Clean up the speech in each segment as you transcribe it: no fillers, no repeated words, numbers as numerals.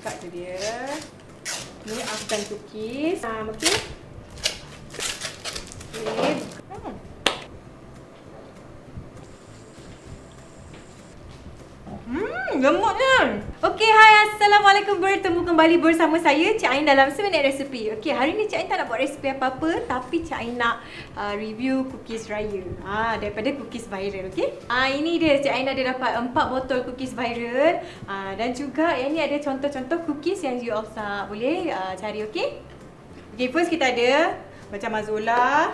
buka je dia. Ni Afghan cookies. Okey. Okey, buka. Gemuknya. Okey, hai, Assalamualaikum. Bertemu kembali bersama saya, Cik Ain dalam Seminit Resepi. Okey, hari ni Cik Ain tak nak buat resipi apa-apa, tapi Cik Ain nak review cookies raya. Daripada cookies viral, okey? Ini dia, Cik Ain ada dapat 4 botol cookies viral. Dan juga yang ni ada contoh-contoh cookies yang you all boleh cari, okey? Okey, first kita ada macam Mazola.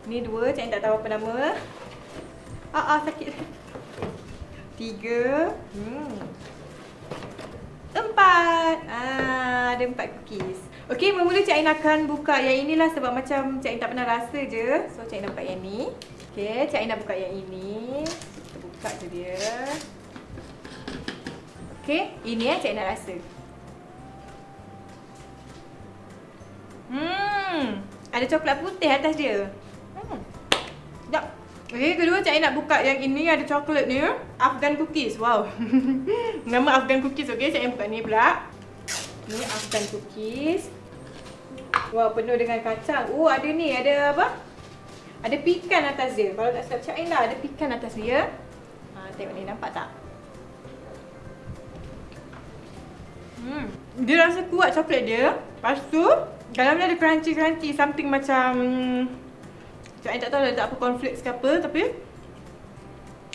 Ni 2, Cik Ain tak tahu apa nama. Sakit. 3, 4. Ada 4 cookies. Okey, bermula Cik Ain akan buka yang inilah sebab macam Cik Ain tak pernah rasa je. So Cik Ain nak buka yang ni. Okey, Cik Ain nak buka yang ini. Kita buka je dia. Okey, ini Cik Ain nak rasa. Ada coklat putih atas dia. Sekejap. Okey, kedua Cik Ain nak buka yang ini, ada coklat ni. Afghan cookies. Wow. Nama Afghan cookies. Okey, Cik Ain buka ni pula. Ni Afghan cookies. Wow, penuh dengan kacang. Ada ni, ada apa? Ada pikan atas dia. Kalau tak silap Cik Ain lah, ada pikan atas dia. Tengok ni, nampak tak? Dia rasa kuat coklat dia. Lepas tu, dalam dia ada crunchy-crunchy. Something macam... Cik Ain tak tahu letak apa, cornflakes ke apa, tapi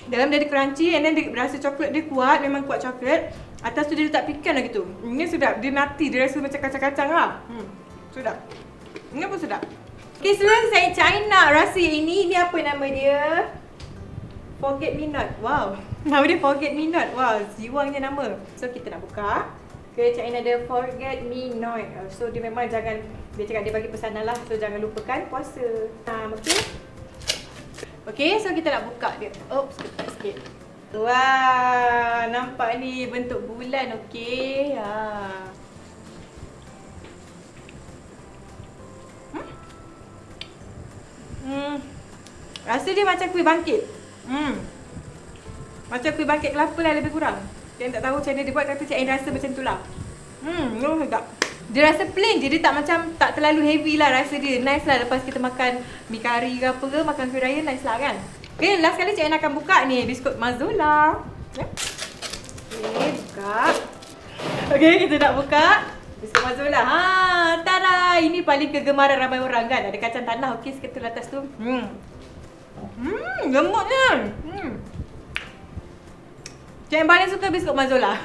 dalam dia ada crunchy and then dia rasa coklat dia kuat, memang kuat coklat. Atas tu dia letak pikan lah gitu. Ini sedap, dia nutty, dia rasa macam kacang-kacang lah. Sedap. Ini pun sedap. Okay, sebenarnya saya Cik Ain nak rasa ini apa nama dia? Forget Me Not. Wow. Nama dia Forget Me Not. Wow, jiwangnya nama. So kita nak buka. Okay, Cik Ain ada Forget Me Not. So dia memang jangan, dia cakap dia bagi pesanan lah. So jangan lupakan puasa. Okey. Okey, so kita nak buka dia. Oops, sikit. Wah, nampak ni bentuk bulan, okey. Rasa dia macam kuih bangkit. Macam kuih bangkit kelapa lah lebih kurang. Yang tak tahu macam mana dia buat, kata Cik Ain rasa macam tu lah. Sedap. Dia rasa plain je, dia tak macam, tak terlalu heavy lah rasa dia. Nice lah lepas kita makan mi kari ke apa ke, makan kuih raya, nice lah kan. Okay, last kali Cik Ain akan buka ni, biskut Mazola. Okay, buka. Okay, kita nak buka biskut Mazola. Tada! Ini paling kegemaran ramai orang kan. Ada kacang tanah, okey, seketul atas tu. Gemuknya. Cik Ain paling suka biskut Mazola.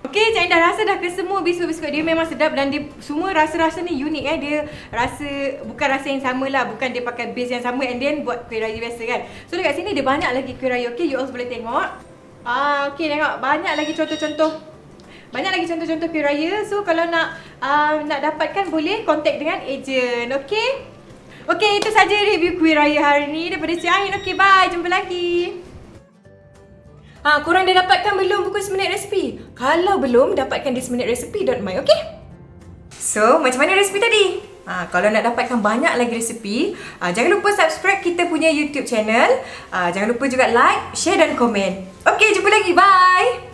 Okey, Cik Ain dah rasa dah ke semua biskut-biskut dia, memang sedap dan dia semua rasa-rasa ni unik Dia rasa, bukan rasa yang sama lah, bukan dia pakai base yang sama and then buat kuih raya biasa kan. So dekat sini dia banyak lagi kuih raya, okey, you all boleh tengok. Okey, tengok, banyak lagi contoh-contoh. Banyak lagi contoh-contoh kuih raya. So kalau nak dapatkan boleh contact dengan ejen, okey? Okey, itu saja review kuih raya hari ni daripada Cik Ain. Okey, bye, jumpa lagi. Korang dah dapatkan belum buku Seminit Resepi? Kalau belum, dapatkan di seminitresepi.my, okey? So, macam mana resepi tadi? Kalau nak dapatkan banyak lagi resepi, jangan lupa subscribe kita punya YouTube channel. Jangan lupa juga like, share dan komen. Okey, jumpa lagi. Bye!